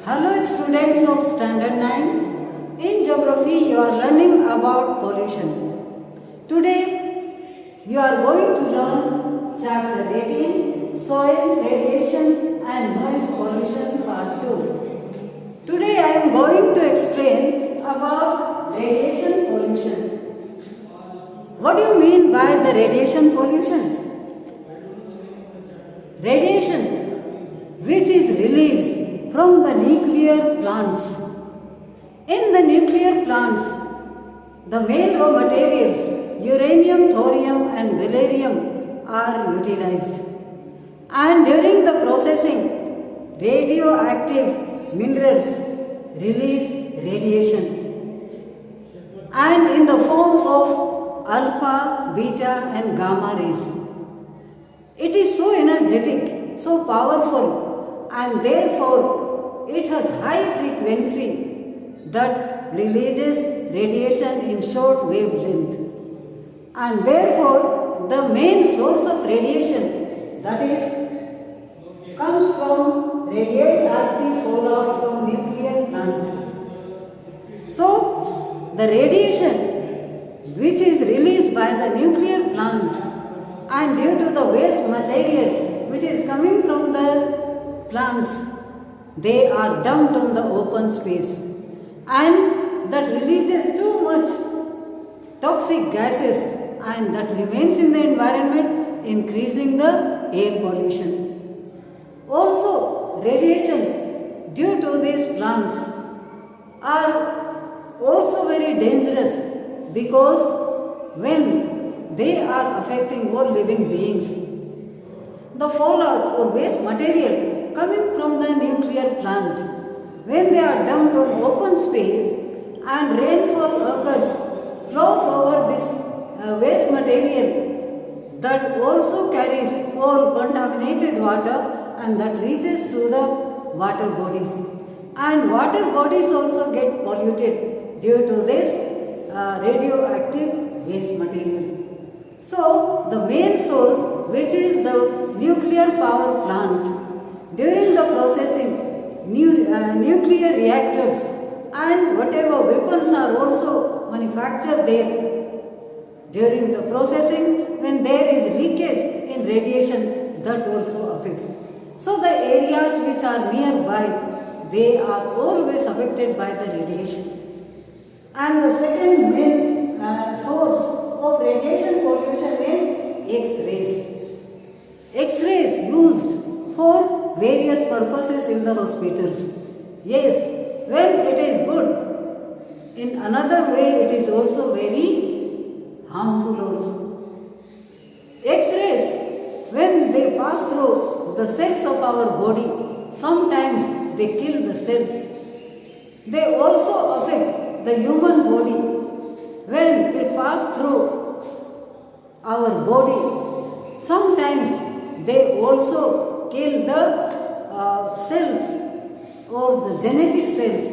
Hello students of Standard 9. In Geography you are learning about pollution. Today you are going to learn chapter 18 Soil, Radiation and Noise Pollution Part 2. Today I am going to explain about radiation pollution. What do you mean by the radiation pollution? Radiation which is released from the nuclear plants. In the nuclear plants, the main raw materials uranium, thorium and valerium are utilized. And during the processing, radioactive minerals release radiation. And in the form of alpha, beta and gamma rays. It is so energetic, so powerful, and therefore it has high frequency that releases radiation in short wavelength. And therefore the main source of radiation, that is, comes from radioactive fallout from nuclear plant. So the radiation which is released by the nuclear plant and due to the waste material which is coming from the plants, they are dumped on the open space and that releases too much toxic gases and that remains in the environment, increasing the air pollution. Also, radiation due to these plants are also very dangerous because when they are affecting all living beings. The fallout or waste material coming from the nuclear plant, when they are dumped on open space and rainfall occurs, flows over this waste material, that also carries all contaminated water and that reaches to the water bodies. And water bodies also get polluted due to this radioactive waste material. So, the main source, which is the nuclear power plant, during the processing, nuclear reactors and whatever weapons are also manufactured there. During the processing, when there is leakage in radiation, that also affects. So, the areas which are nearby, they are always affected by the radiation. And the second main source of radiation pollution is X-rays. X-rays used for various purposes in the hospitals. Yes, when it is good, in another way it is also very harmful also. X-rays, when they pass through the cells of our body, sometimes they kill the cells. They also affect the human body. When it passes through our body, sometimes they also kill the cells or the genetic cells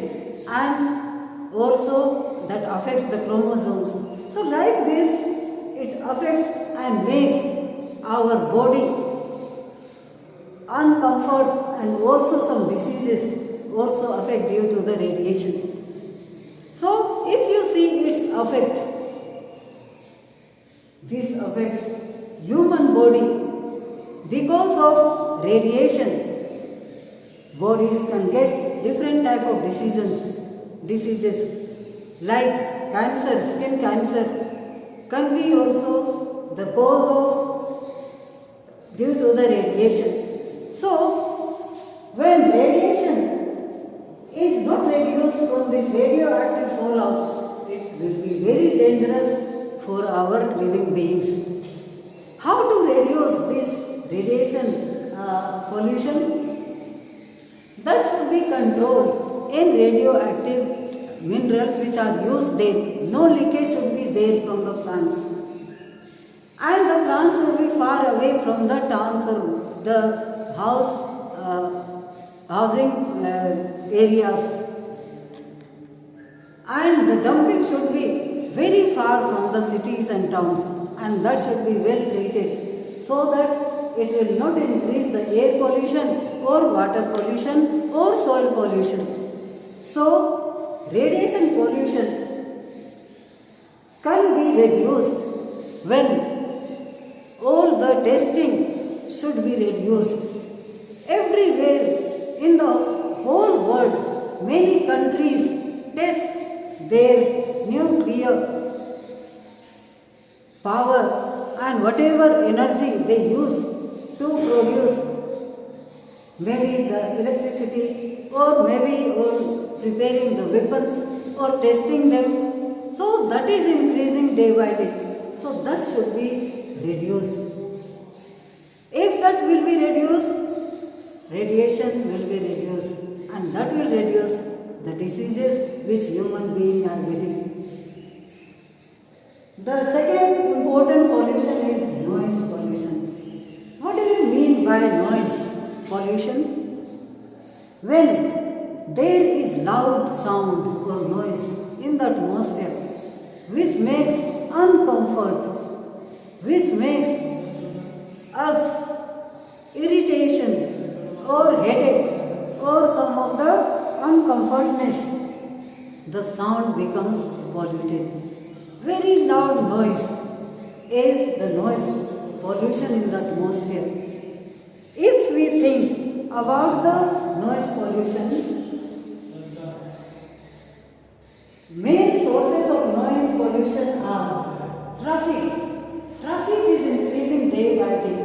and also that affects the chromosomes. So like this, it affects and makes our body uncomfort and also some diseases also affect due to the radiation. So, if you see its effect, this affects human body. Because of radiation, bodies can get different type of diseases like cancer, skin cancer, can be also the cause of due to the radiation. So, when radiation is not reduced from this radioactive fallout, it will be very dangerous for our living beings. How to reduce this radiation pollution? That should be controlled in radioactive minerals which are used there. No leakage should be there from the plants. And the plants should be far away from the towns or the housing areas. And the dumping should be very far from the cities and towns, and that should be well treated so that it will not increase the air pollution or water pollution or soil pollution. So, radiation pollution can be reduced when all the testing should be reduced. Everywhere in the whole world, many countries test their nuclear power and whatever energy they use to produce maybe the electricity or maybe or preparing the weapons or testing them. So that is increasing day by day. So that should be reduced. If that will be reduced, radiation will be reduced and that will reduce the diseases which human beings are getting. The second important pollution is noise pollution. What do you mean by noise pollution? When there is loud sound or noise in the atmosphere which makes uncomfort, which makes us irritation or headache or some of the uncomfortness, the sound becomes polluted. Very loud noise is the noise pollution in the atmosphere. If we think about the noise pollution, main sources of noise pollution are traffic. Traffic is increasing day by day.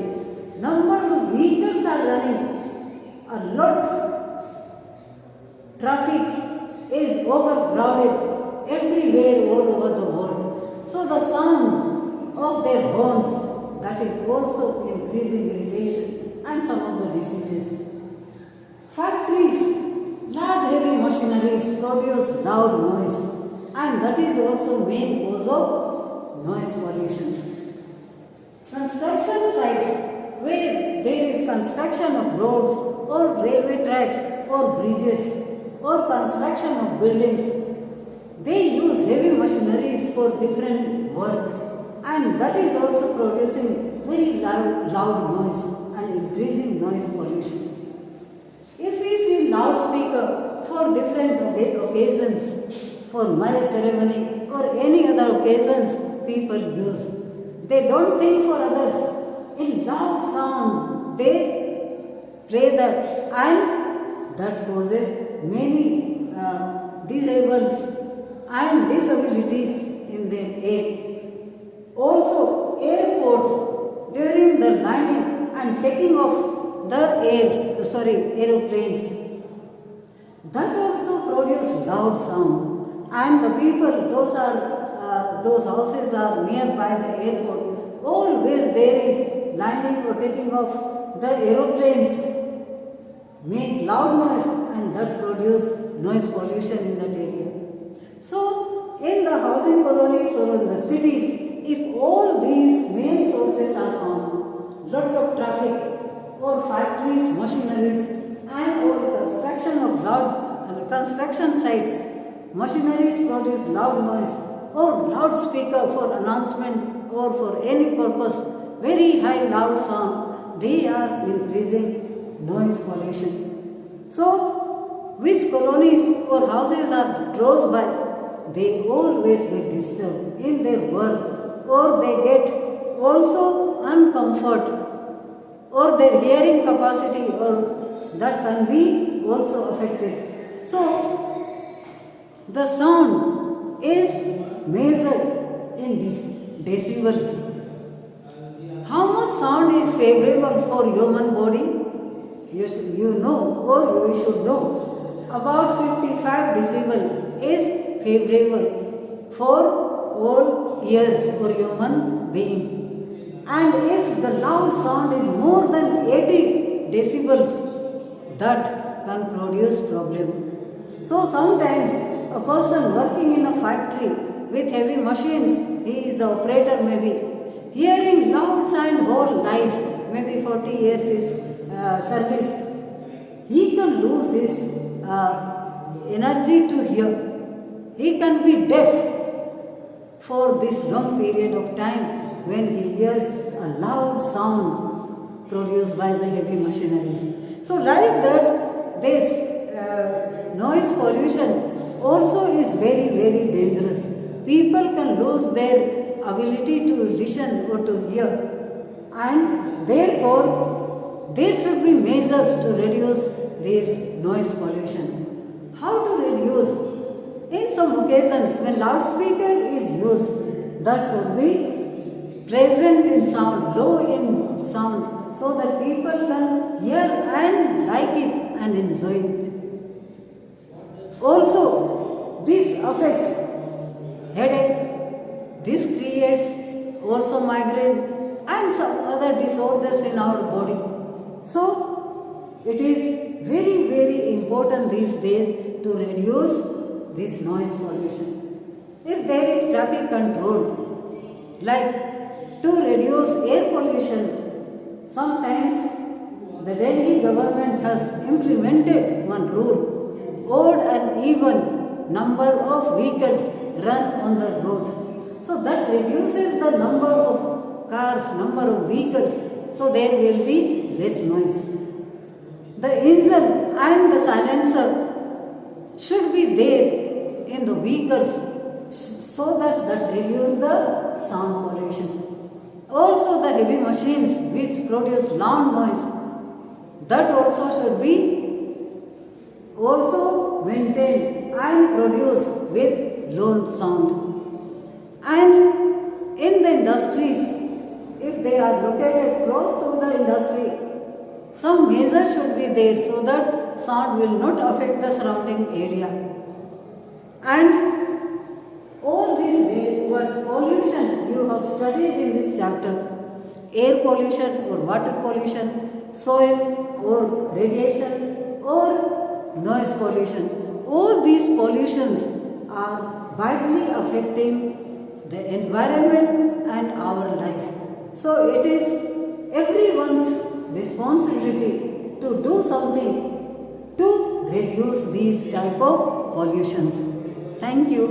Number of vehicles are running a lot. Traffic is overcrowded everywhere all over the world. So the sound of their horns, that is also increasing irritation and some of the diseases. Factories, large heavy machineries produce loud noise and that is also main cause of noise pollution. Construction sites where there is construction of roads or railway tracks or bridges or construction of buildings, they use heavy machineries for different work and that is also producing very loud noise and increasing noise pollution. If we see loudspeaker for different occasions, for marriage ceremony or any other occasions people use, they don't think for others. In loud sound they play that and that causes many disables and disabilities in their air. Also, airports during the landing and taking off the aeroplanes, that also produce loud sound. And the people, those houses are nearby the airport. Always there is landing or taking off the aeroplanes, make loud noise, and that produce noise pollution in that area. So, in the housing colonies or in the cities, if all these main sources are found, lot of traffic or factories, machineries and or construction sites, machineries produce loud noise or loudspeaker for announcement or for any purpose, very high loud sound, they are increasing noise pollution. So, which colonies or houses are close by, they always get disturbed in their work or they get also uncomfort or their hearing capacity or that can be also affected. So, the sound is measured in decibels. How much sound is favorable for human body? You know or you should know. About 55 decibel is favorable for all ears for human being. And if the loud sound is more than 80 decibels, that can produce problem. So sometimes a person working in a factory with heavy machines, he is the operator maybe, hearing loud sound whole life, maybe 40 years is service, he can lose his energy to hear. He can be deaf for this long period of time when he hears a loud sound produced by the heavy machineries. So like that, this noise pollution also is very, very dangerous. People can lose their ability to listen or to hear, and therefore there should be measures to reduce this noise pollution. How to reduce? In some occasions, when loudspeaker is used, that should be present in sound, low in sound, so that people can hear and like it and enjoy it. Also, this affects headache, this creates also migraine and some other disorders in our body. So, it is very, very important these days to reduce this noise pollution. If there is traffic control, like to reduce air pollution, sometimes the Delhi government has implemented one rule: odd and even number of vehicles run on the road. So that reduces the number of cars, number of vehicles, so there will be less noise. The engine and the silencer should be there in the vehicles so that reduce the sound pollution. Also the heavy machines which produce loud noise, that also should be also maintained and produced with low sound. And in the industries, if they are located close to the industry, some measure should be there so that sound will not affect the surrounding area. And all these pollution you have studied in this chapter: air pollution or water pollution, soil or radiation or noise pollution. All these pollutions are vitally affecting the environment and our life. So it is everyone's responsibility to do something to reduce these type of pollutions. Thank you.